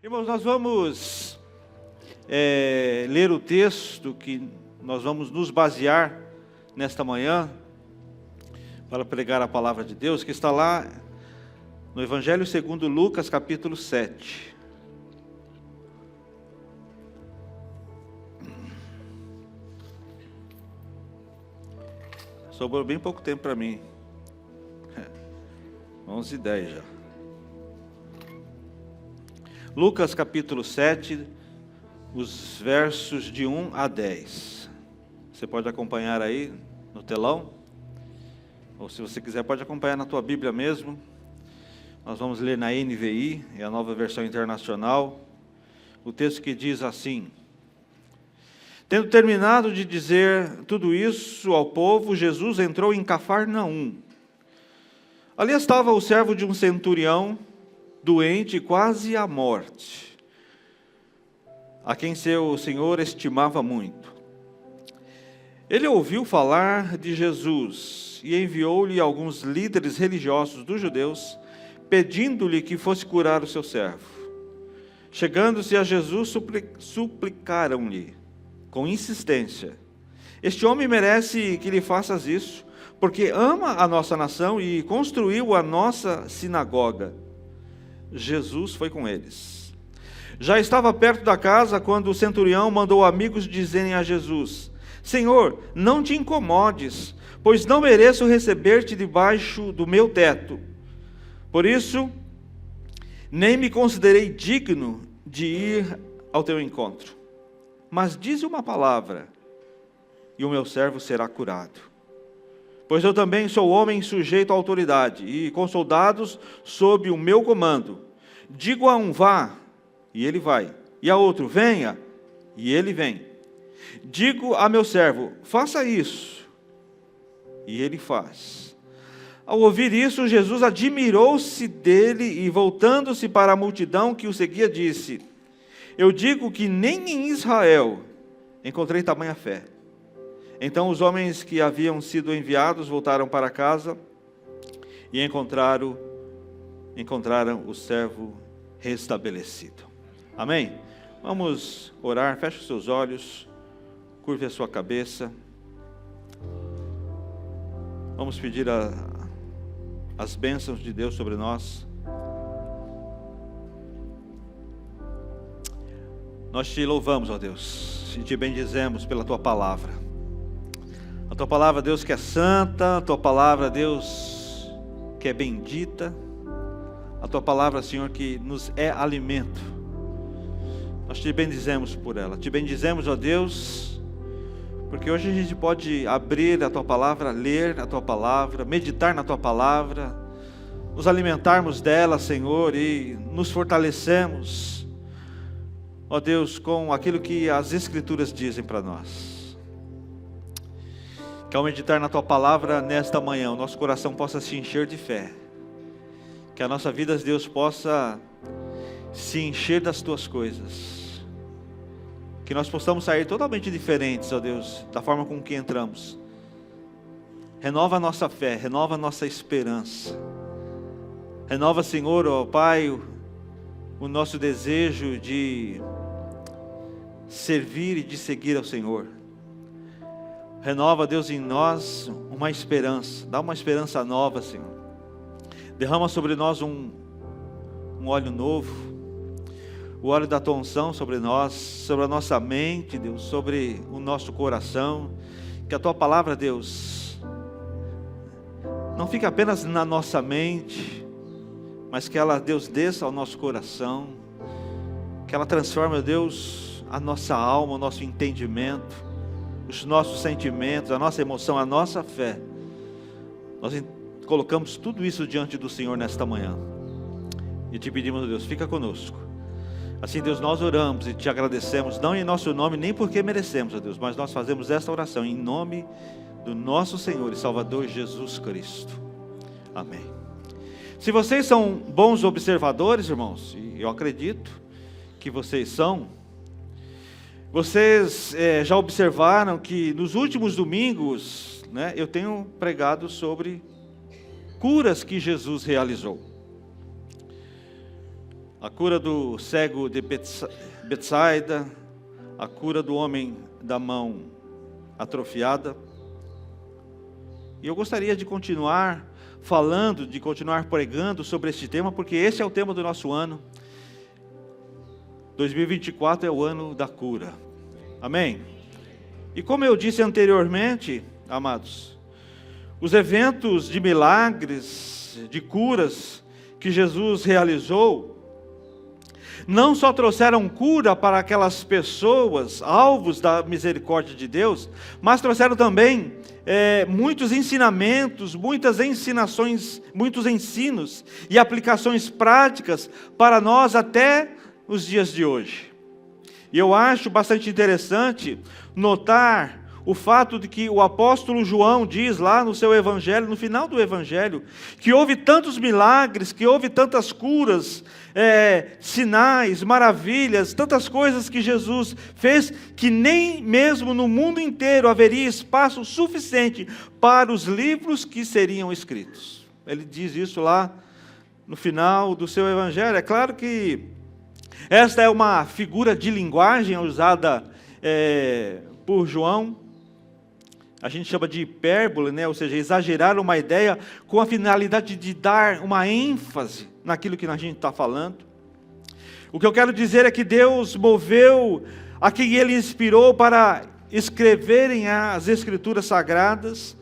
Irmãos, nós vamos ler o texto que nós vamos nos basear nesta manhã para pregar a palavra de Deus, que está lá no Evangelho segundo Lucas, capítulo 7. Sobrou bem pouco tempo para mim. 11h10 já. Lucas capítulo 7, os versos de 1 a 10. Você pode acompanhar aí no telão, ou se você quiser pode acompanhar na tua Bíblia mesmo. Nós vamos ler na NVI, é a nova versão internacional, o texto que diz assim: Tendo terminado de dizer tudo isso ao povo, Jesus entrou em Cafarnaum. Ali estava o servo de um centurião, doente quase à morte, a quem seu senhor estimava muito. Ele ouviu falar de Jesus e enviou-lhe alguns líderes religiosos dos judeus, pedindo-lhe que fosse curar o seu servo. Chegando-se a Jesus, suplicaram-lhe com insistência: Este homem merece que lhe faças isso, porque ama a nossa nação e construiu a nossa sinagoga. Jesus foi com eles. Já estava perto da casa quando o centurião mandou amigos dizerem a Jesus: Senhor, não te incomodes, pois não mereço receber-te debaixo do meu teto. Por isso, nem me considerei digno de ir ao teu encontro. Mas dize uma palavra, e o meu servo será curado. Pois eu também sou homem sujeito à autoridade, e com soldados sob o meu comando. Digo a um: vá, e ele vai. E a outro: venha, e ele vem. Digo a meu servo: faça isso, e ele faz. Ao ouvir isso, Jesus admirou-se dele e, voltando-se para a multidão que o seguia, disse: Eu digo que nem em Israel encontrei tamanha fé. Então os homens que haviam sido enviados voltaram para casa e encontraram o servo restabelecido. Amém? Vamos orar. Feche os seus olhos, curve a sua cabeça. Vamos pedir as bênçãos de Deus sobre nós. Nós te louvamos, ó Deus, e te bendizemos pela tua palavra. A tua palavra, Deus, que é santa, a tua palavra, Deus, que é bendita, a tua palavra, Senhor, que nos é alimento. Nós te bendizemos por ela. Te bendizemos, ó Deus, porque hoje a gente pode abrir a tua palavra, ler a tua palavra, meditar na tua palavra, nos alimentarmos dela, Senhor, e nos fortalecemos, ó Deus, com aquilo que as Escrituras dizem para nós. Que ao meditar na tua palavra nesta manhã, o nosso coração possa se encher de fé. Que a nossa vida, Deus, possa se encher das tuas coisas. Que nós possamos sair totalmente diferentes, ó Deus, da forma com que entramos. Renova a nossa fé, renova a nossa esperança. Renova, Senhor, ó Pai, o nosso desejo de servir e de seguir ao Senhor. Renova, Deus, em nós uma esperança. Dá uma esperança nova, Senhor. Derrama sobre nós um óleo novo. O óleo da tua unção sobre nós, sobre a nossa mente, Deus, sobre o nosso coração. Que a tua palavra, Deus, não fique apenas na nossa mente, mas que ela, Deus, desça ao nosso coração. Que ela transforme, Deus, a nossa alma, o nosso entendimento, os nossos sentimentos, a nossa emoção, a nossa fé. Nós colocamos tudo isso diante do Senhor nesta manhã. E te pedimos, Deus, fica conosco. Assim, Deus, nós oramos e te agradecemos, não em nosso nome, nem porque merecemos, ó Deus, mas nós fazemos esta oração em nome do nosso Senhor e Salvador Jesus Cristo. Amém. Se vocês são bons observadores, irmãos, e eu acredito que vocês são, vocês já observaram que nos últimos domingos, eu tenho pregado sobre curas que Jesus realizou. a cura do cego de Betsaida, a cura do homem da mão atrofiada. E eu gostaria de continuar falando, de continuar pregando sobre este tema, porque esse é o tema do nosso ano. 2024 é o ano da cura. Amém? E como eu disse anteriormente, amados, os eventos de milagres, de curas que Jesus realizou, não só trouxeram cura para aquelas pessoas, alvos da misericórdia de Deus, mas trouxeram também muitos ensinamentos, muitas ensinações, muitos ensinos e aplicações práticas para nós até os dias de hoje. E eu acho bastante interessante notar o fato de que o apóstolo João diz lá no seu evangelho, no final do evangelho, que houve tantos milagres, que houve tantas curas, sinais, maravilhas, tantas coisas que Jesus fez, que nem mesmo no mundo inteiro haveria espaço suficiente para os livros que seriam escritos. Ele diz isso lá no final do seu evangelho. É claro que esta é uma figura de linguagem usada por João. A gente chama de hipérbole, né? Ou seja, exagerar uma ideia com a finalidade de dar uma ênfase naquilo que a gente está falando. O que eu quero dizer é que Deus moveu a quem Ele inspirou para escreverem as Escrituras Sagradas,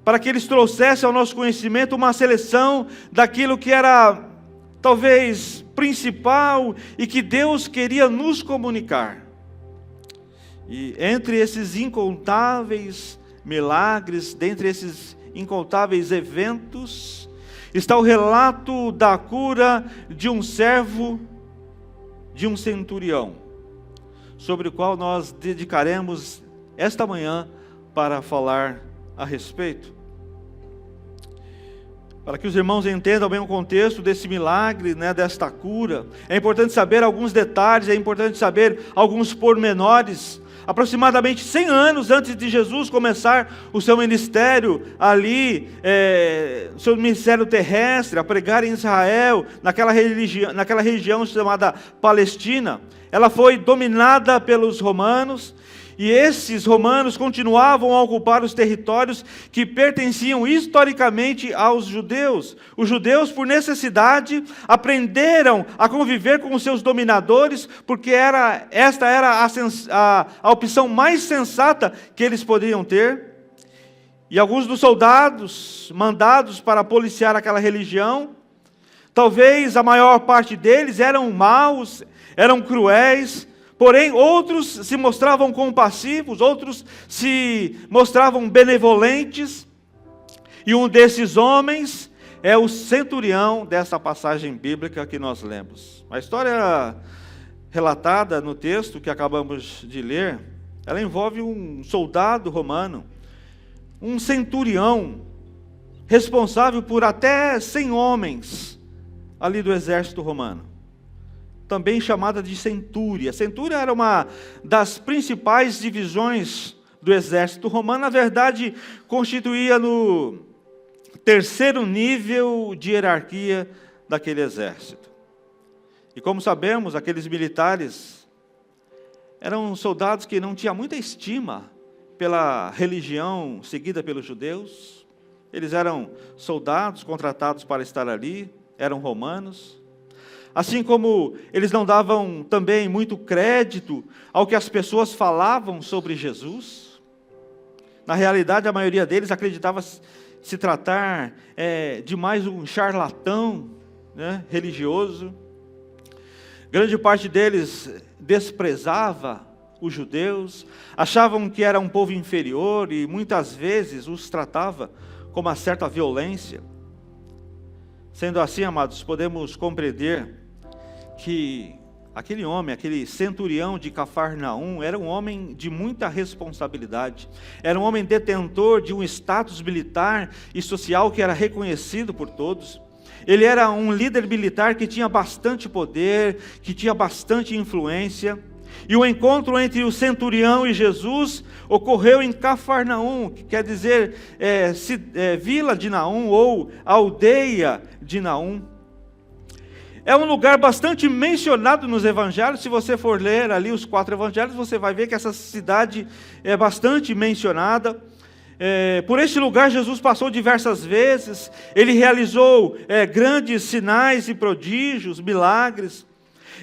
para que eles trouxessem ao nosso conhecimento uma seleção daquilo que era talvez principal e que Deus queria nos comunicar. E entre esses incontáveis milagres, dentre esses incontáveis eventos, está o relato da cura de um servo, de um centurião, sobre o qual nós dedicaremos esta manhã para falar a respeito. Para que os irmãos entendam bem o contexto desse milagre, né, desta cura, é importante saber alguns detalhes, é importante saber alguns pormenores. Aproximadamente 100 anos antes de Jesus começar o seu ministério ali, seu ministério terrestre, a pregar em Israel, naquela região chamada Palestina, ela foi dominada pelos romanos, e esses romanos continuavam a ocupar os territórios que pertenciam historicamente aos judeus. Os judeus, por necessidade, aprenderam a conviver com os seus dominadores, porque esta era a opção mais sensata que eles poderiam ter. E alguns dos soldados mandados para policiar aquela religião, talvez a maior parte deles eram maus, eram cruéis. Porém, outros se mostravam compassivos, outros se mostravam benevolentes. E um desses homens é o centurião dessa passagem bíblica que nós lemos. A história relatada no texto que acabamos de ler, ela envolve um soldado romano, um centurião, responsável por até 100 homens ali do exército romano, também chamada de centúria. Centúria era uma das principais divisões do exército romano. Na verdade, constituía no terceiro nível de hierarquia daquele exército. E como sabemos, aqueles militares eram soldados que não tinham muita estima pela religião seguida pelos judeus. Eles eram soldados contratados para estar ali, eram romanos. Assim como eles não davam também muito crédito ao que as pessoas falavam sobre Jesus. Na realidade, a maioria deles acreditava se tratar de mais um charlatão, né, religioso. Grande parte deles desprezava os judeus, achavam que era um povo inferior e muitas vezes os tratava com uma certa violência. Sendo assim, amados, podemos compreender que aquele homem, aquele centurião de Cafarnaum, era um homem de muita responsabilidade, era um homem detentor de um status militar e social que era reconhecido por todos. Ele era um líder militar que tinha bastante poder, que tinha bastante influência. E o encontro entre o centurião e Jesus ocorreu em Cafarnaum, que quer dizer vila de Naum ou aldeia de Naum. É um lugar bastante mencionado nos evangelhos. Se você for ler ali os 4 evangelhos, você vai ver que essa cidade é bastante mencionada. Por este lugar Jesus passou diversas vezes. Ele realizou grandes sinais e prodígios, milagres.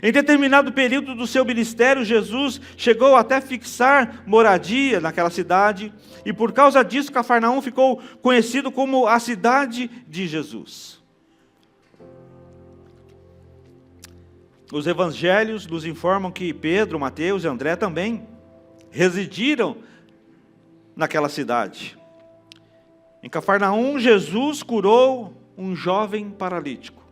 Em determinado período do seu ministério, Jesus chegou até fixar moradia naquela cidade. E por causa disso, Cafarnaum ficou conhecido como a cidade de Jesus. Os evangelhos nos informam que Pedro, Mateus e André também residiram naquela cidade. Em Cafarnaum, Jesus curou um jovem paralítico.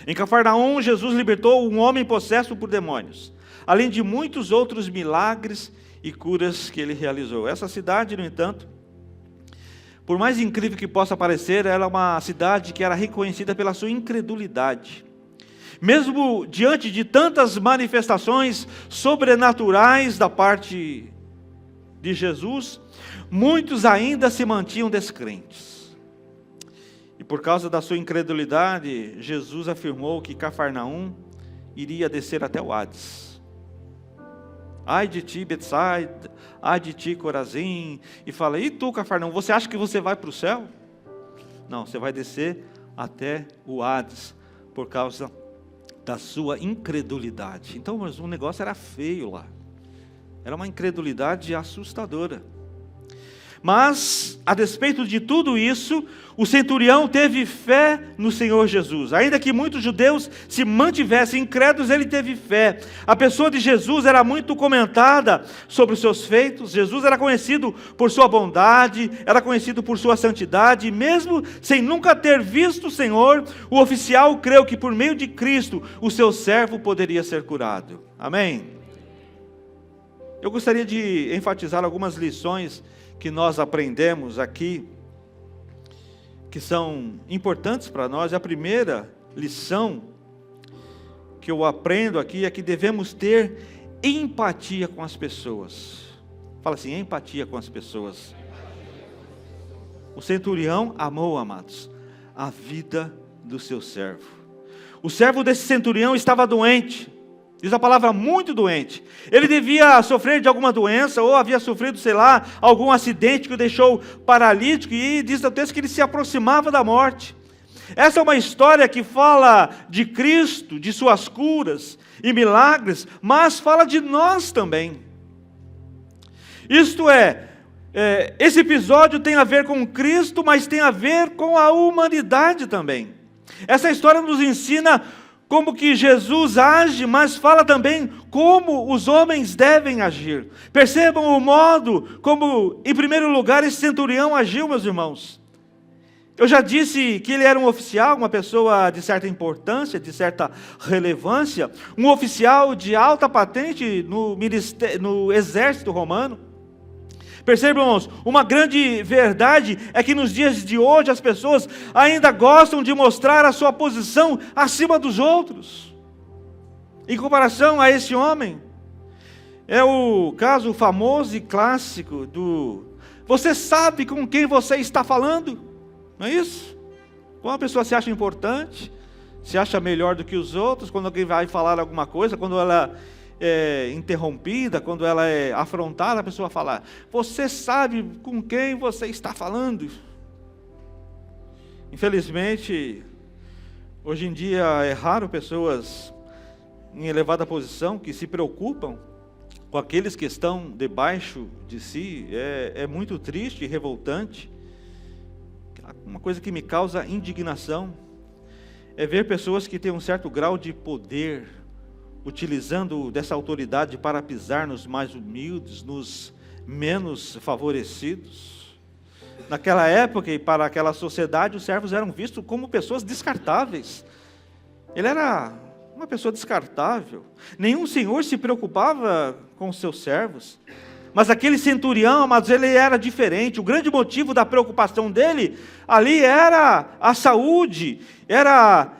Em Cafarnaum, Jesus libertou um homem possesso por demônios, além de muitos outros milagres e curas que ele realizou. Essa cidade, no entanto, por mais incrível que possa parecer, ela é uma cidade que era reconhecida pela sua incredulidade. Mesmo diante de tantas manifestações sobrenaturais da parte de Jesus, muitos ainda se mantinham descrentes. E por causa da sua incredulidade, Jesus afirmou que Cafarnaum iria descer até o Hades. Ai de ti, Betsaida, ai de ti, Corazim. E fala, e tu, Cafarnaum, você acha que você vai para o céu? Não, você vai descer até o Hades, por causa da sua incredulidade. Então, mas o negócio era feio lá. Era uma incredulidade assustadora. Mas, a despeito de tudo isso, o centurião teve fé no Senhor Jesus. Ainda que muitos judeus se mantivessem incrédulos, ele teve fé. A pessoa de Jesus era muito comentada sobre os seus feitos. Jesus era conhecido por sua bondade, era conhecido por sua santidade. E mesmo sem nunca ter visto o Senhor, o oficial creu que por meio de Cristo, o seu servo poderia ser curado. Amém? Eu gostaria de enfatizar algumas lições que nós aprendemos aqui, que são importantes para nós. A primeira lição que eu aprendo aqui é que devemos ter empatia com as pessoas. Fala assim, empatia com as pessoas. O centurião amou, amados, a vida do seu servo. O servo desse centurião estava doente. Diz a palavra, muito doente. Ele devia sofrer de alguma doença, ou havia sofrido, sei lá, algum acidente que o deixou paralítico, e diz o texto que ele se aproximava da morte. Essa é uma história que fala de Cristo, de suas curas e milagres, mas fala de nós também. Isto esse episódio tem a ver com Cristo, mas tem a ver com a humanidade também. Essa história nos ensina como que Jesus age, mas fala também como os homens devem agir. Percebam o modo como, em primeiro lugar, esse centurião agiu, meus irmãos. Eu já disse que ele era um oficial, uma pessoa de certa importância, de certa relevância, um oficial de alta patente no exército romano. Percebam, irmãos, uma grande verdade é que nos dias de hoje as pessoas ainda gostam de mostrar a sua posição acima dos outros. Em comparação a esse homem, é o caso famoso e clássico do... Você sabe com quem você está falando? Não é isso? Quando a pessoa se acha importante, se acha melhor do que os outros, quando alguém vai falar alguma coisa, quando ela é interrompida, quando ela é afrontada, a pessoa fala, você sabe com quem você está falando? Infelizmente, hoje em dia é raro pessoas em elevada posição que se preocupam com aqueles que estão debaixo de si. É muito triste e revoltante. Uma coisa que me causa indignação é ver pessoas que têm um certo grau de poder, utilizando dessa autoridade para pisar nos mais humildes, nos menos favorecidos. Naquela época e para aquela sociedade, os servos eram vistos como pessoas descartáveis. Ele era uma pessoa descartável. Nenhum senhor se preocupava com os seus servos. Mas aquele centurião, amados, ele era diferente. O grande motivo da preocupação dele ali era a saúde, era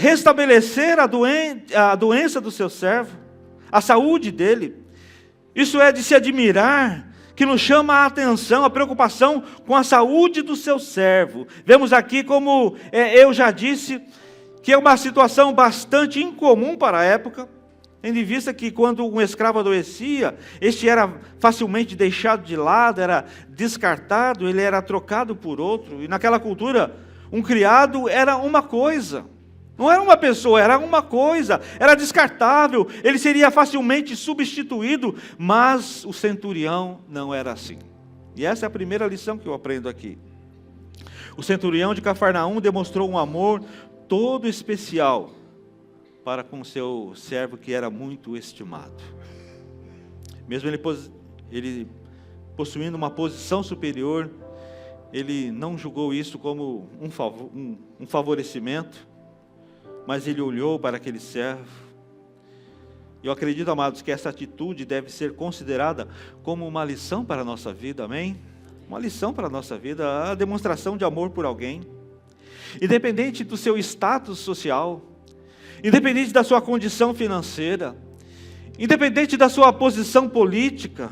restabelecer a doença do seu servo, a saúde dele. Isso é de se admirar, que nos chama a atenção, a preocupação com a saúde do seu servo. Vemos aqui como eu já disse, que é uma situação bastante incomum para a época, tendo em vista que quando um escravo adoecia, este era facilmente deixado de lado, era descartado, ele era trocado por outro. E naquela cultura, um criado era uma coisa, não era uma pessoa, era uma coisa, era descartável, ele seria facilmente substituído, mas o centurião não era assim. E essa é a primeira lição que eu aprendo aqui. O centurião de Cafarnaum demonstrou um amor todo especial para com seu servo que era muito estimado. Mesmo ele possuindo uma posição superior, ele não julgou isso como um favorecimento, mas ele olhou para aquele servo. Eu acredito, amados, que essa atitude deve ser considerada como uma lição para a nossa vida, amém? Uma lição para a nossa vida, a demonstração de amor por alguém. Independente do seu status social, independente da sua condição financeira, independente da sua posição política,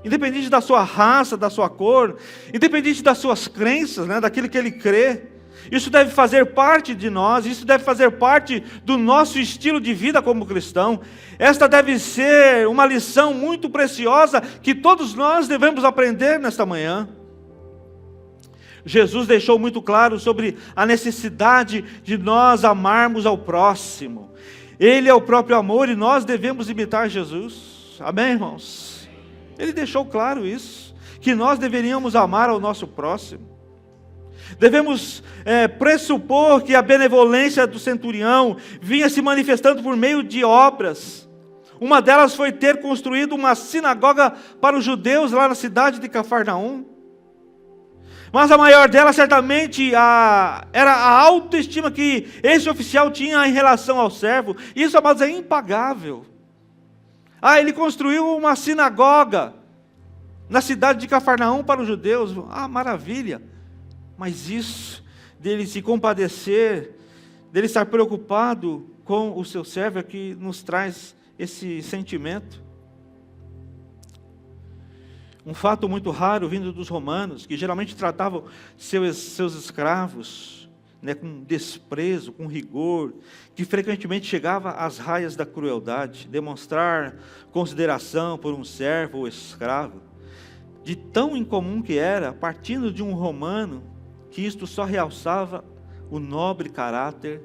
independente da sua raça, da sua cor, independente das suas crenças, daquilo que ele crê, isso deve fazer parte de nós, isso deve fazer parte do nosso estilo de vida como cristão. Esta deve ser uma lição muito preciosa que todos nós devemos aprender nesta manhã. Jesus deixou muito claro sobre a necessidade de nós amarmos ao próximo. Ele é o próprio amor e nós devemos imitar Jesus. Amém, irmãos? Ele deixou claro isso, que nós deveríamos amar ao nosso próximo. Devemos pressupor que a benevolência do centurião vinha se manifestando por meio de obras. Uma delas foi ter construído uma sinagoga para os judeus lá na cidade de Cafarnaum. Mas a maior delas certamente era a autoestima que esse oficial tinha em relação ao servo. Isso, amados, é impagável. Ele construiu uma sinagoga na cidade de Cafarnaum para os judeus. Maravilha! Mas isso, dele se compadecer, dele estar preocupado com o seu servo, é que nos traz esse sentimento. Um fato muito raro vindo dos romanos, que geralmente tratavam seus escravos com desprezo, com rigor, que frequentemente chegava às raias da crueldade, demonstrar consideração por um servo ou escravo, de tão incomum que era, partindo de um romano, que isto só realçava o nobre caráter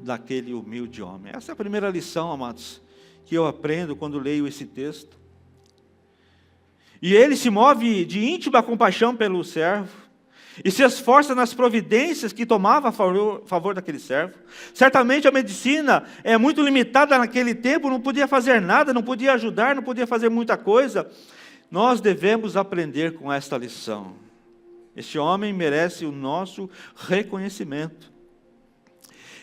daquele humilde homem. Essa é a primeira lição, amados, que eu aprendo quando leio esse texto. E ele se move de íntima compaixão pelo servo, e se esforça nas providências que tomava a favor daquele servo. Certamente a medicina é muito limitada naquele tempo, não podia fazer nada, não podia ajudar, não podia fazer muita coisa. Nós devemos aprender com esta lição. Este homem merece o nosso reconhecimento.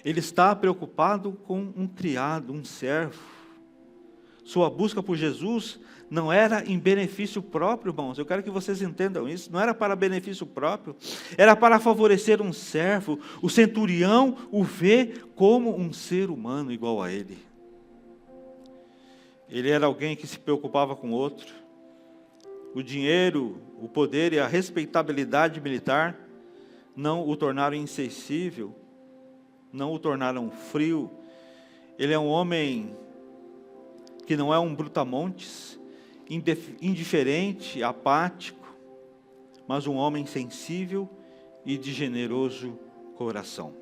Ele está preocupado com um criado, um servo. Sua busca por Jesus não era em benefício próprio, irmãos. Eu quero que vocês entendam isso. Não era para benefício próprio. Era para favorecer um servo. O centurião o vê como um ser humano igual a ele. Ele era alguém que se preocupava com o outro. O dinheiro, o poder e a respeitabilidade militar não o tornaram insensível, não o tornaram frio. Ele é um homem que não é um brutamontes, indiferente, apático, mas um homem sensível e de generoso coração.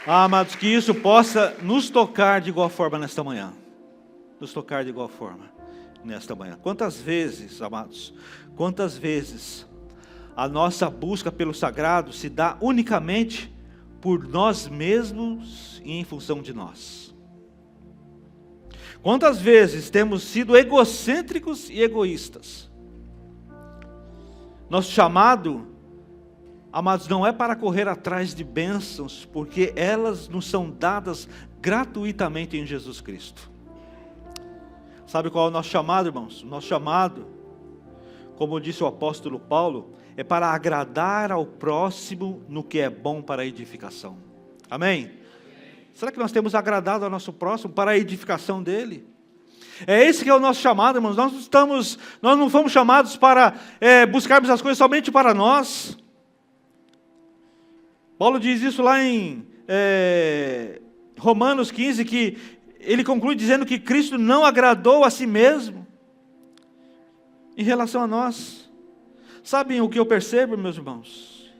Amados, que isso possa nos tocar de igual forma nesta manhã. Nos tocar de igual forma nesta manhã. Quantas vezes, amados, quantas vezes a nossa busca pelo sagrado se dá unicamente por nós mesmos e em função de nós? Quantas vezes temos sido egocêntricos e egoístas? Nosso chamado, amados, não é para correr atrás de bênçãos, porque elas nos são dadas gratuitamente em Jesus Cristo. Sabe qual é o nosso chamado, irmãos? O nosso chamado, como disse o apóstolo Paulo, é para agradar ao próximo no que é bom para a edificação. Amém? Será que nós temos agradado ao nosso próximo para a edificação dele? É esse que é o nosso chamado, irmãos. Nós não fomos chamados para buscarmos as coisas somente para nós. Paulo diz isso lá em Romanos 15, que ele conclui dizendo que Cristo não agradou a si mesmo em relação a nós. Sabem o que eu percebo, meus irmãos?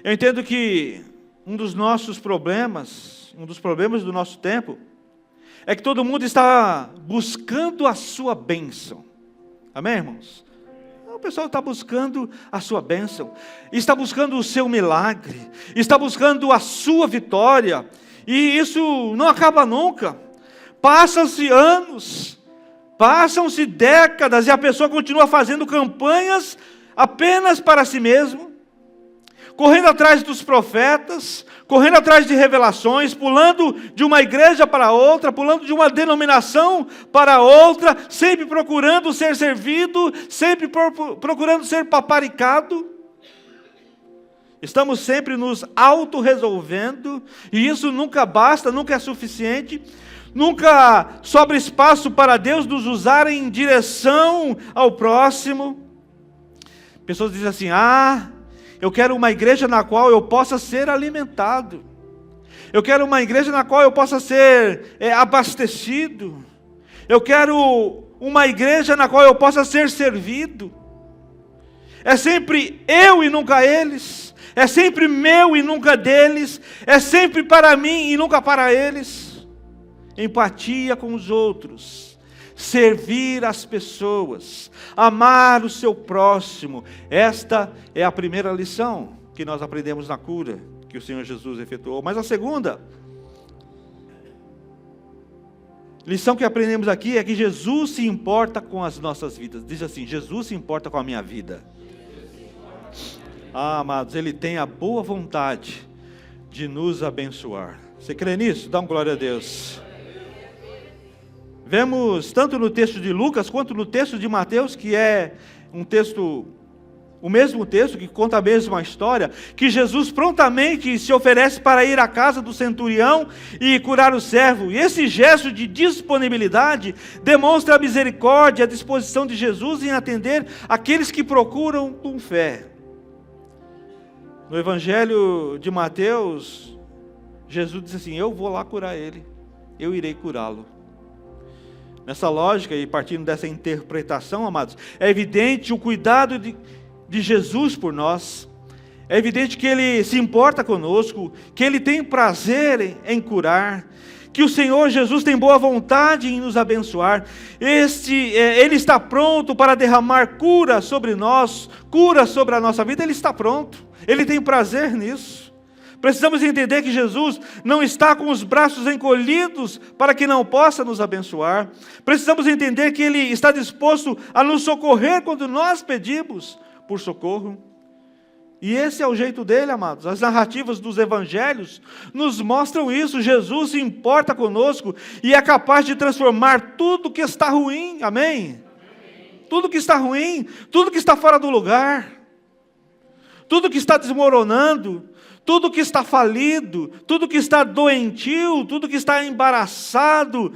Eu entendo que um dos problemas do nosso tempo, é que todo mundo está buscando a sua bênção. Amém, irmãos? O pessoal está buscando a sua bênção, está buscando o seu milagre, está buscando a sua vitória, e isso não acaba nunca. Passam-se anos, passam-se décadas, e a pessoa continua fazendo campanhas apenas para si mesmo, correndo atrás dos profetas, correndo atrás de revelações, pulando de uma igreja para outra, pulando de uma denominação para outra, sempre procurando ser servido, sempre procurando ser paparicado. Estamos sempre nos autorresolvendo, e isso nunca basta, nunca é suficiente, nunca sobra espaço para Deus nos usar em direção ao próximo. Pessoas dizem assim: eu quero uma igreja na qual eu possa ser alimentado. Eu quero uma igreja na qual eu possa ser abastecido. Eu quero uma igreja na qual eu possa ser servido. É sempre eu e nunca eles. É sempre meu e nunca deles. É sempre para mim e nunca para eles. Empatia com os outros. Servir as pessoas, amar o seu próximo. Esta é a primeira lição que nós aprendemos na cura que o Senhor Jesus efetuou. Mas a segunda lição que aprendemos aqui é que Jesus se importa com as nossas vidas. Diz assim: Jesus se importa com a minha vida. Amados, Ele tem a boa vontade de nos abençoar. Você crê nisso? Dá uma glória a Deus. Vemos tanto no texto de Lucas quanto no texto de Mateus, que é o mesmo texto, que conta a mesma história, que Jesus prontamente se oferece para ir à casa do centurião e curar o servo. E esse gesto de disponibilidade demonstra a misericórdia, a disposição de Jesus em atender aqueles que procuram com fé. No Evangelho de Mateus, Jesus diz assim: eu vou lá curar ele, eu irei curá-lo. Nessa lógica e partindo dessa interpretação, amados, é evidente o cuidado de Jesus por nós. É evidente que Ele se importa conosco, que Ele tem prazer em curar, que o Senhor Jesus tem boa vontade em nos abençoar. Ele está pronto para derramar cura sobre nós, cura sobre a nossa vida. Ele está pronto, Ele tem prazer nisso. Precisamos entender que Jesus não está com os braços encolhidos para que não possa nos abençoar. Precisamos entender que Ele está disposto a nos socorrer quando nós pedimos por socorro. E esse é o jeito dele, amados. As narrativas dos evangelhos nos mostram isso. Jesus se importa conosco e é capaz de transformar tudo que está ruim. Amém? Tudo que está ruim, tudo que está fora do lugar, tudo que está desmoronando, tudo que está falido, tudo que está doentio, tudo que está embaraçado,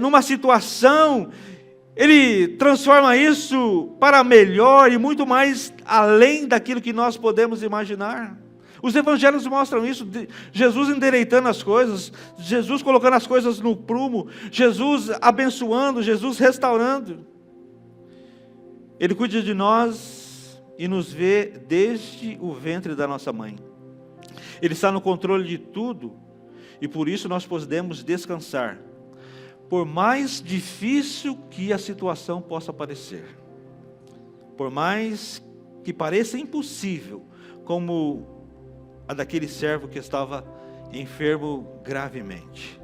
numa situação, Ele transforma isso para melhor e muito mais além daquilo que nós podemos imaginar. Os evangelhos mostram isso, Jesus endireitando as coisas, Jesus colocando as coisas no prumo, Jesus abençoando, Jesus restaurando. Ele cuida de nós e nos vê desde o ventre da nossa mãe. Ele está no controle de tudo e por isso nós podemos descansar, por mais difícil que a situação possa parecer, por mais que pareça impossível, como a daquele servo que estava enfermo gravemente.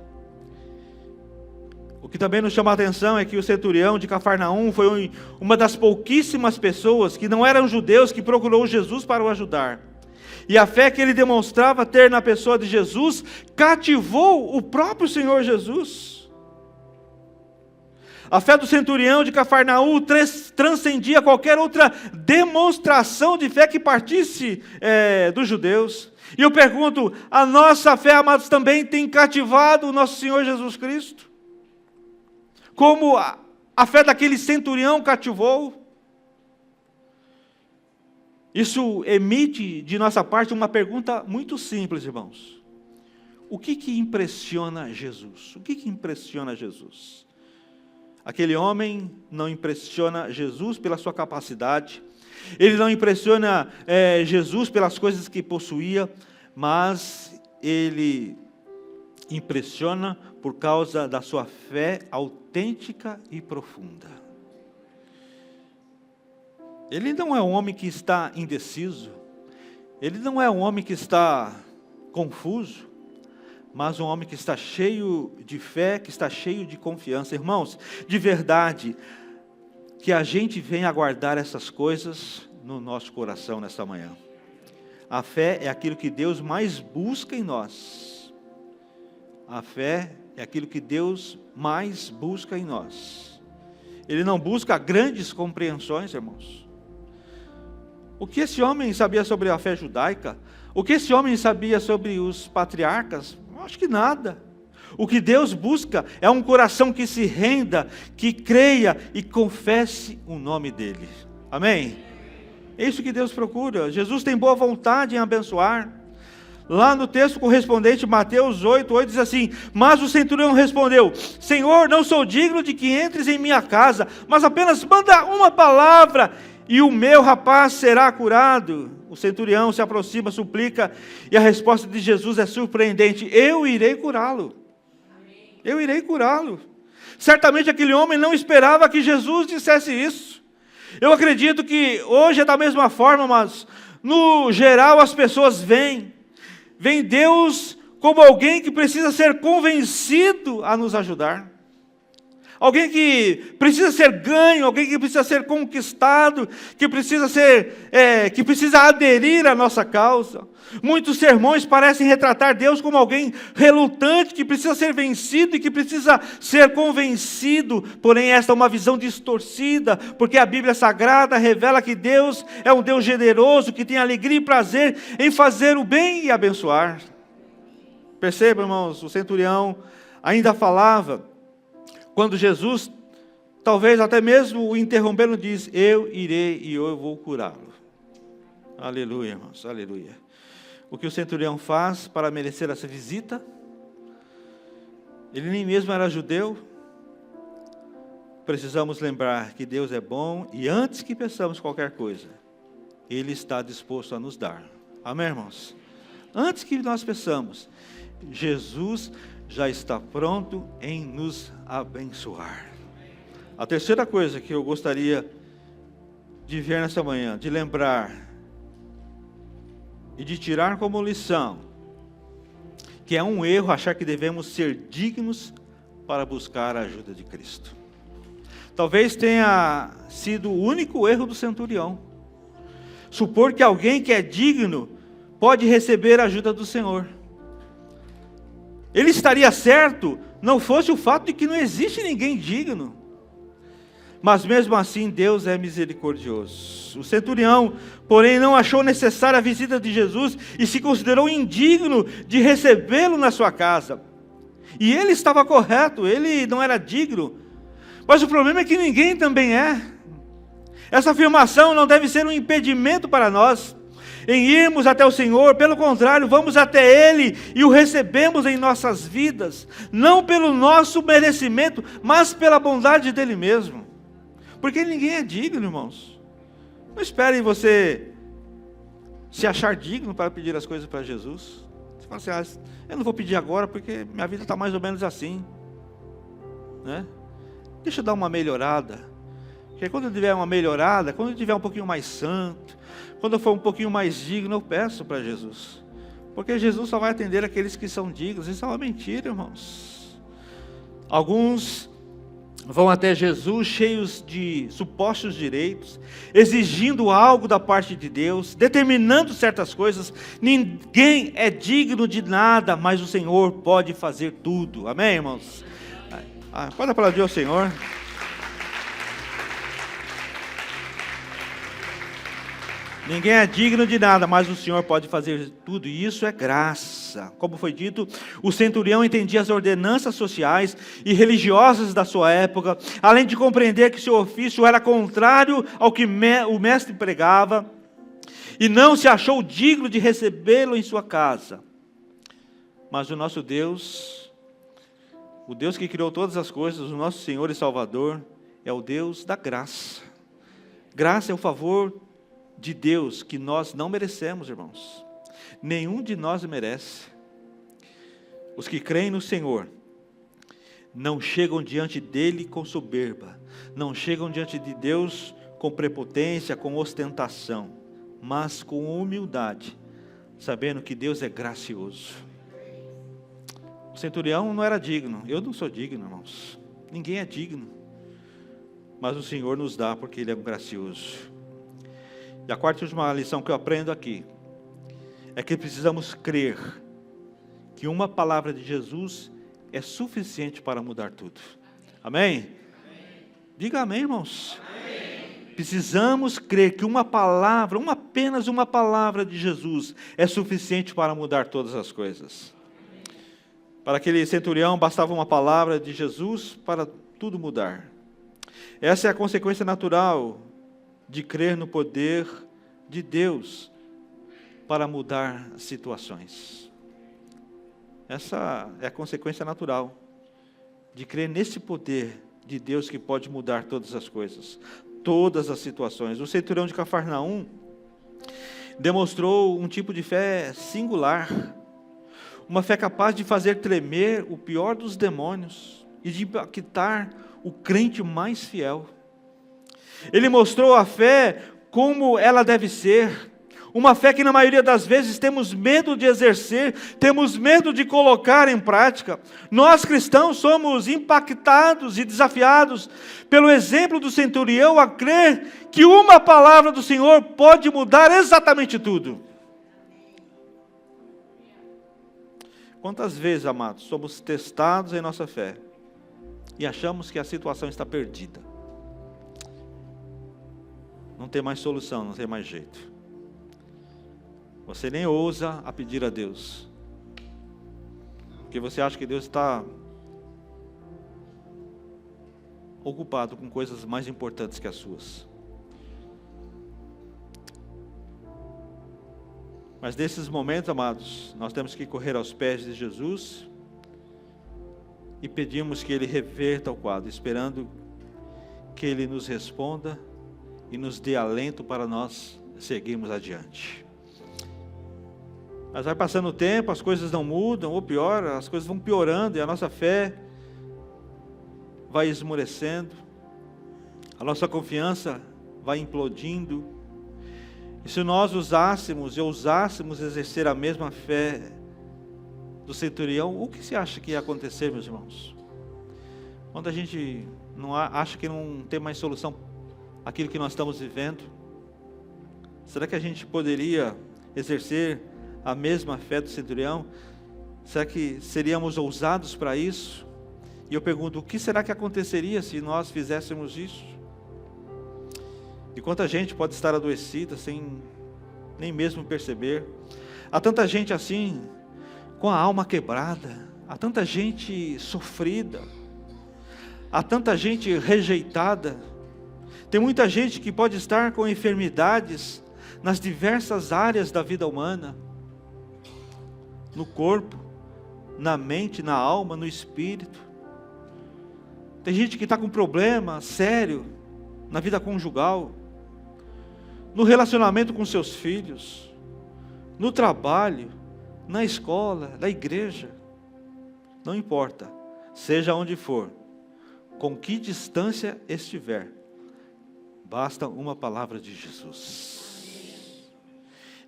O que também nos chama a atenção é que o centurião de Cafarnaum foi uma das pouquíssimas pessoas que não eram judeus que procurou Jesus para o ajudar. E a fé que ele demonstrava ter na pessoa de Jesus cativou o próprio Senhor Jesus. A fé do centurião de Cafarnaum transcendia qualquer outra demonstração de fé que partisse dos judeus. E eu pergunto, a nossa fé, amados, também tem cativado o nosso Senhor Jesus Cristo? como a fé daquele centurião cativou. Isso emite de nossa parte uma pergunta muito simples, irmãos. O que impressiona Jesus? O que impressiona Jesus? Aquele homem não impressiona Jesus pela sua capacidade, ele não impressiona Jesus pelas coisas que possuía, mas ele impressiona por causa da sua fé autêntica e profunda. Ele não é um homem que está indeciso, ele não é um homem que está confuso, mas um homem que está cheio de fé, que está cheio de confiança. Irmãos, de verdade, que a gente venha aguardar essas coisas no nosso coração nesta manhã. A fé é aquilo que Deus mais busca em nós. A fé é aquilo que Deus mais busca em nós. Ele não busca grandes compreensões, irmãos. O que esse homem sabia sobre a fé judaica? O que esse homem sabia sobre os patriarcas? Acho que nada. O que Deus busca é um coração que se renda, que creia e confesse o nome dEle. Amém? É isso que Deus procura. Jesus tem boa vontade em abençoar. Lá no texto correspondente, Mateus 8 diz assim: mas o centurião respondeu: Senhor, não sou digno de que entres em minha casa, mas apenas manda uma palavra e o meu rapaz será curado. O centurião se aproxima, suplica, e a resposta de Jesus é surpreendente: eu irei curá-lo. Eu irei curá-lo. Certamente aquele homem não esperava que Jesus dissesse isso. Eu acredito que hoje é da mesma forma, mas no geral as pessoas veem Deus como alguém que precisa ser convencido a nos ajudar. Alguém que precisa ser ganho, alguém que precisa ser conquistado, que precisa aderir à nossa causa. Muitos sermões parecem retratar Deus como alguém relutante, que precisa ser vencido e que precisa ser convencido. Porém, esta é uma visão distorcida, porque a Bíblia Sagrada revela que Deus é um Deus generoso, que tem alegria e prazer em fazer o bem e abençoar. Perceba, irmãos, o centurião ainda falava, quando Jesus, talvez até mesmo o interrompendo, diz: eu irei e eu vou curá-lo. Aleluia, irmãos, aleluia. O que o centurião faz para merecer essa visita? Ele nem mesmo era judeu. Precisamos lembrar que Deus é bom e antes que peçamos qualquer coisa, Ele está disposto a nos dar. Amém, irmãos? Antes que nós peçamos, Jesus já está pronto em nos abençoar. A terceira coisa que eu gostaria de ver nessa manhã, de lembrar e de tirar como lição, que é um erro achar que devemos ser dignos para buscar a ajuda de Cristo. Talvez tenha sido o único erro do centurião, supor que alguém que é digno pode receber a ajuda do Senhor. Ele estaria certo, não fosse o fato de que não existe ninguém digno. Mas mesmo assim, Deus é misericordioso. O centurião, porém, não achou necessária a visita de Jesus e se considerou indigno de recebê-lo na sua casa. E ele estava correto, ele não era digno. Mas o problema é que ninguém também é. Essa afirmação não deve ser um impedimento para nós em irmos até o Senhor. Pelo contrário, vamos até Ele e o recebemos em nossas vidas, não pelo nosso merecimento, mas pela bondade dEle mesmo. Porque ninguém é digno, irmãos. Não esperem você se achar digno para pedir as coisas para Jesus. Você fala assim: eu não vou pedir agora porque minha vida está mais ou menos assim, né? Deixa eu dar uma melhorada. Porque quando eu tiver uma melhorada, quando eu tiver um pouquinho mais santo, quando eu for um pouquinho mais digno, eu peço para Jesus. Porque Jesus só vai atender aqueles que são dignos. Isso é uma mentira, irmãos. Alguns vão até Jesus cheios de supostos direitos, exigindo algo da parte de Deus, determinando certas coisas. Ninguém é digno de nada, mas o Senhor pode fazer tudo. Amém, irmãos? Pode aplaudir ao Senhor. Ninguém é digno de nada, mas o Senhor pode fazer tudo, e isso é graça. Como foi dito, o centurião entendia as ordenanças sociais e religiosas da sua época, além de compreender que seu ofício era contrário ao que o mestre pregava, e não se achou digno de recebê-lo em sua casa. Mas o nosso Deus, o Deus que criou todas as coisas, o nosso Senhor e Salvador, é o Deus da graça. Graça é o favor de Deus que nós não merecemos, irmãos. Nenhum de nós merece. Os que creem no Senhor não chegam diante dele com soberba, não chegam diante de Deus com prepotência, com ostentação, mas com humildade, sabendo que Deus é gracioso. O centurião não era digno. Eu não sou digno, irmãos. Ninguém é digno. Mas o Senhor nos dá porque Ele é gracioso. E a quarta e última lição que eu aprendo aqui é que precisamos crer que uma palavra de Jesus é suficiente para mudar tudo. Amém? Amém. Diga amém, irmãos. Amém. Precisamos crer que uma palavra, apenas uma palavra de Jesus é suficiente para mudar todas as coisas. Para aquele centurião bastava uma palavra de Jesus para tudo mudar. Essa é a consequência natural de crer no poder de Deus para mudar situações. Essa é a consequência natural de crer nesse poder de Deus que pode mudar todas as coisas, todas as situações. O centurião de Cafarnaum demonstrou um tipo de fé singular, uma fé capaz de fazer tremer o pior dos demônios e de impactar o crente mais fiel. Ele mostrou a fé como ela deve ser, uma fé que na maioria das vezes temos medo de exercer, temos medo de colocar em prática. Nós cristãos somos impactados e desafiados pelo exemplo do centurião a crer que uma palavra do Senhor pode mudar exatamente tudo. Quantas vezes, amados, somos testados em nossa fé e achamos que a situação está perdida? Não tem mais solução, não tem mais jeito. Você nem ousa a pedir a Deus, porque você acha que Deus está ocupado com coisas mais importantes que as suas. Mas nesses momentos, amados, nós temos que correr aos pés de Jesus e pedimos que Ele reverta o quadro, esperando que Ele nos responda e nos dê alento para nós seguirmos adiante. Mas vai passando o tempo, as coisas não mudam, ou pior, as coisas vão piorando e a nossa fé vai esmorecendo, a nossa confiança vai implodindo. E se nós ousássemos exercer a mesma fé do centurião, o que você acha que ia acontecer, meus irmãos? Quando a gente não acha que não tem mais solução aquilo que nós estamos vivendo, será que a gente poderia exercer a mesma fé do centurião? Será que seríamos ousados para isso? E eu pergunto, o que será que aconteceria se nós fizéssemos isso? E quanta gente pode estar adoecida sem nem mesmo perceber. Há tanta gente assim, com a alma quebrada, há tanta gente sofrida, há tanta gente rejeitada. Tem muita gente que pode estar com enfermidades nas diversas áreas da vida humana, no corpo, na mente, na alma, no espírito. Tem gente que está com problema sério na vida conjugal, no relacionamento com seus filhos, no trabalho, na escola, na igreja. Não importa, seja onde for, com que distância estiver, basta uma palavra de Jesus.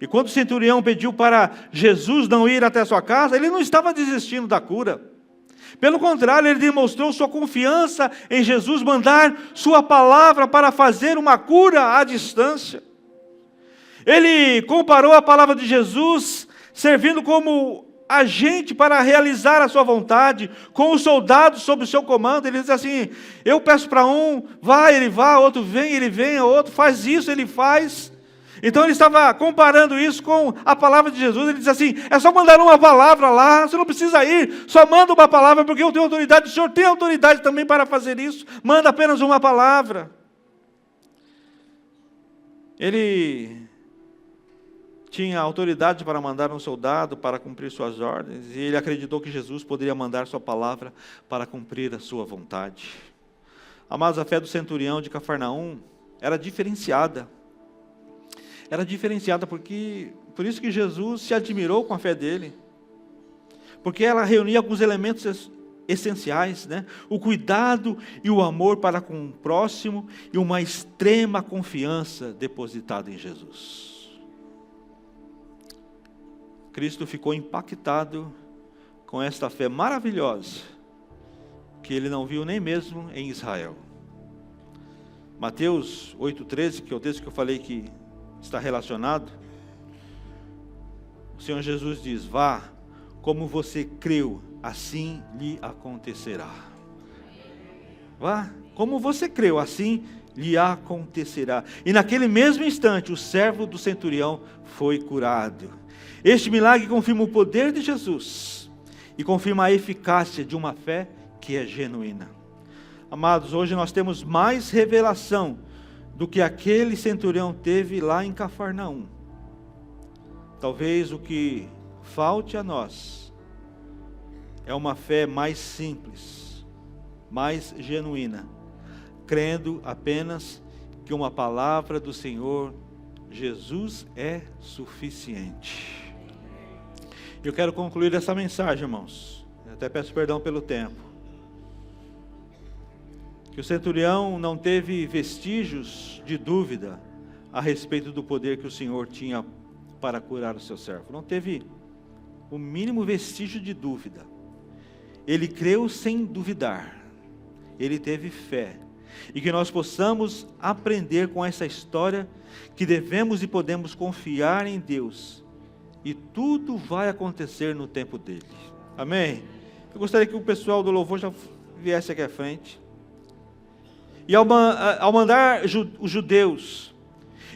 E quando o centurião pediu para Jesus não ir até a sua casa, ele não estava desistindo da cura. Pelo contrário, ele demonstrou sua confiança em Jesus mandar sua palavra para fazer uma cura à distância. Ele comparou a palavra de Jesus servindo como agente para realizar a sua vontade, com os soldados sob o seu comando. Ele diz assim: eu peço para um, vai, ele vai, outro vem, ele vem, outro faz isso, ele faz. Então ele estava comparando isso com a palavra de Jesus. Ele diz assim: é só mandar uma palavra lá, você não precisa ir, só manda uma palavra, porque eu tenho autoridade, o Senhor tem autoridade também para fazer isso, manda apenas uma palavra. Ele tinha autoridade para mandar um soldado para cumprir suas ordens, e ele acreditou que Jesus poderia mandar sua palavra para cumprir a sua vontade. Amados, a fé do centurião de Cafarnaum era diferenciada. Era diferenciada por isso que Jesus se admirou com a fé dele. Porque ela reunia alguns elementos essenciais, né? O cuidado e o amor para com o próximo e uma extrema confiança depositada em Jesus. Cristo ficou impactado com esta fé maravilhosa que ele não viu nem mesmo em Israel. Mateus 8,13, que é o texto que eu falei que está relacionado, o Senhor Jesus diz: vá, como você creu, assim lhe acontecerá. Vá, como você creu, assim lhe acontecerá. E naquele mesmo instante, o servo do centurião foi curado. Este milagre confirma o poder de Jesus e confirma a eficácia de uma fé que é genuína. Amados, hoje nós temos mais revelação do que aquele centurião teve lá em Cafarnaum. Talvez o que falte a nós é uma fé mais simples, mais genuína, crendo apenas que uma palavra do Senhor Jesus é suficiente. Eu quero concluir essa mensagem, irmãos. Eu até peço perdão pelo tempo. Que o centurião não teve vestígios de dúvida a respeito do poder que o Senhor tinha para curar o seu servo. Não teve o mínimo vestígio de dúvida. Ele creu sem duvidar. Ele teve fé. E que nós possamos aprender com essa história que devemos e podemos confiar em Deus. E tudo vai acontecer no tempo dele. Amém? Eu gostaria que o pessoal do louvor já viesse aqui à frente. E ao mandar os judeus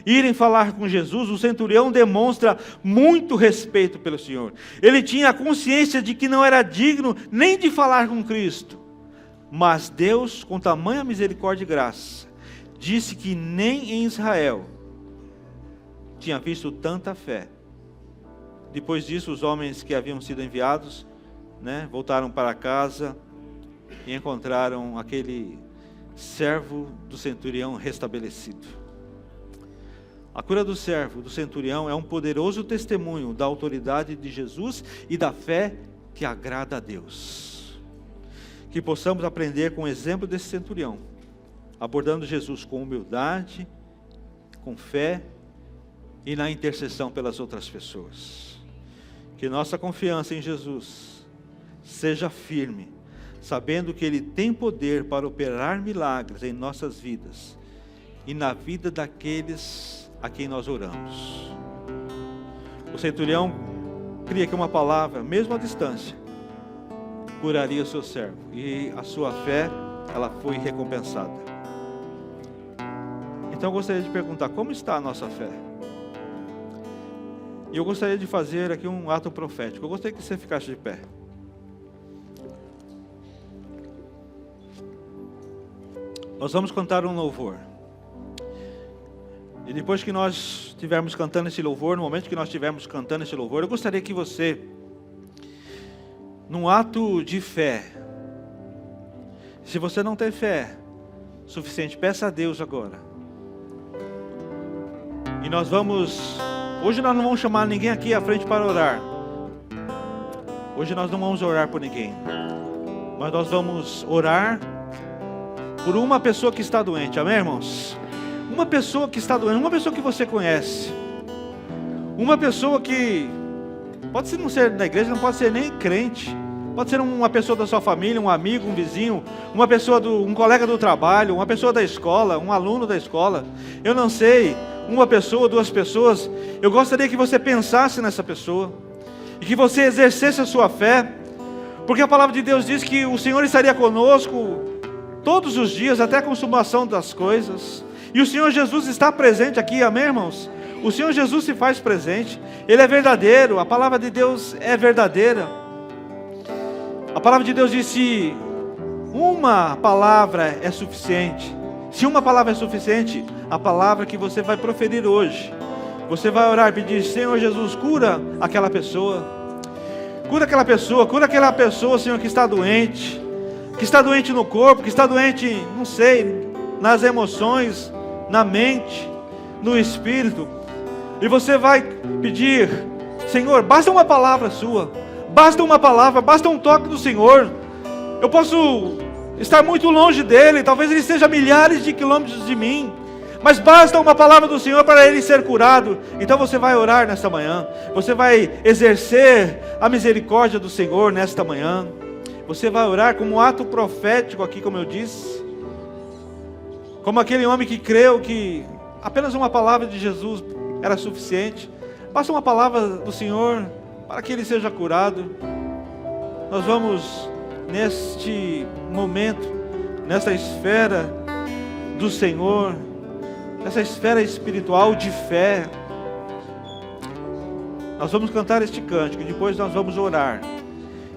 irem falar com Jesus, o centurião demonstra muito respeito pelo Senhor. Ele tinha a consciência de que não era digno nem de falar com Cristo. Mas Deus, com tamanha misericórdia e graça, disse que nem em Israel tinha visto tanta fé. Depois disso, os homens que haviam sido enviados, voltaram para casa e encontraram aquele servo do centurião restabelecido. A cura do servo do centurião é um poderoso testemunho da autoridade de Jesus e da fé que agrada a Deus. Que possamos aprender com o exemplo desse centurião, abordando Jesus com humildade, com fé e na intercessão pelas outras pessoas. Que nossa confiança em Jesus seja firme, sabendo que Ele tem poder para operar milagres em nossas vidas e na vida daqueles a quem nós oramos. O centurião cria que uma palavra, mesmo à distância, curaria o seu servo, e a sua fé, ela foi recompensada. Então eu gostaria de perguntar: como está a nossa fé? E eu gostaria de fazer aqui um ato profético. Eu gostaria que você ficasse de pé. Nós vamos cantar um louvor. E depois que nós estivermos cantando esse louvor, no momento que nós estivermos cantando esse louvor, eu gostaria que você, num ato de fé, se você não tem fé suficiente, peça a Deus agora. E nós vamos, hoje nós não vamos chamar ninguém aqui à frente para orar. Hoje nós não vamos orar por ninguém. Mas nós vamos orar por uma pessoa que está doente, amém, irmãos? Uma pessoa que está doente, uma pessoa que você conhece. Uma pessoa que pode não ser da igreja, não pode ser nem crente. Pode ser uma pessoa da sua família, um amigo, um vizinho, uma pessoa um colega do trabalho, uma pessoa da escola, um aluno da escola. Eu não sei, uma pessoa, duas pessoas. Eu gostaria que você pensasse nessa pessoa e que você exercesse a sua fé, porque a palavra de Deus diz que o Senhor estaria conosco todos os dias até a consumação das coisas. E o Senhor Jesus está presente aqui, amém, irmãos? O Senhor Jesus se faz presente. Ele é verdadeiro. A palavra de Deus é verdadeira. A palavra de Deus diz: se uma palavra é suficiente, se uma palavra é suficiente, a palavra que você vai proferir hoje, você vai orar e pedir: Senhor Jesus, cura aquela pessoa. Cura aquela pessoa, Senhor, que está doente no corpo, que está doente, não sei, nas emoções, na mente, no espírito. E você vai pedir: Senhor, basta uma palavra sua, basta uma palavra, basta um toque do Senhor. Eu posso estar muito longe dele, talvez ele esteja a milhares de quilômetros de mim, mas basta uma palavra do Senhor para ele ser curado. Então você vai orar nesta manhã, você vai exercer a misericórdia do Senhor nesta manhã. Você vai orar como um ato profético aqui, como eu disse, como aquele homem que creu que apenas uma palavra de Jesus era suficiente. Basta uma palavra do Senhor para que ele seja curado. Nós vamos, neste momento, nessa esfera do Senhor, nessa esfera espiritual de fé, nós vamos cantar este cântico e depois nós vamos orar.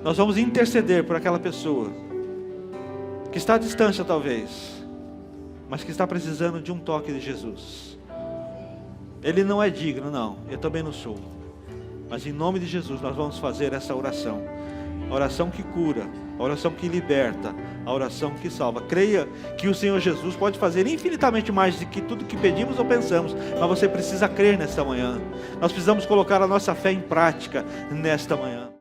Nós vamos interceder por aquela pessoa que está à distância talvez, mas que está precisando de um toque de Jesus. Ele não é digno, não, eu também não sou, mas em nome de Jesus nós vamos fazer essa oração. A oração que cura, a oração que liberta, a oração que salva. Creia que o Senhor Jesus pode fazer infinitamente mais do que tudo que pedimos ou pensamos, mas você precisa crer nesta manhã. Nós precisamos colocar a nossa fé em prática nesta manhã.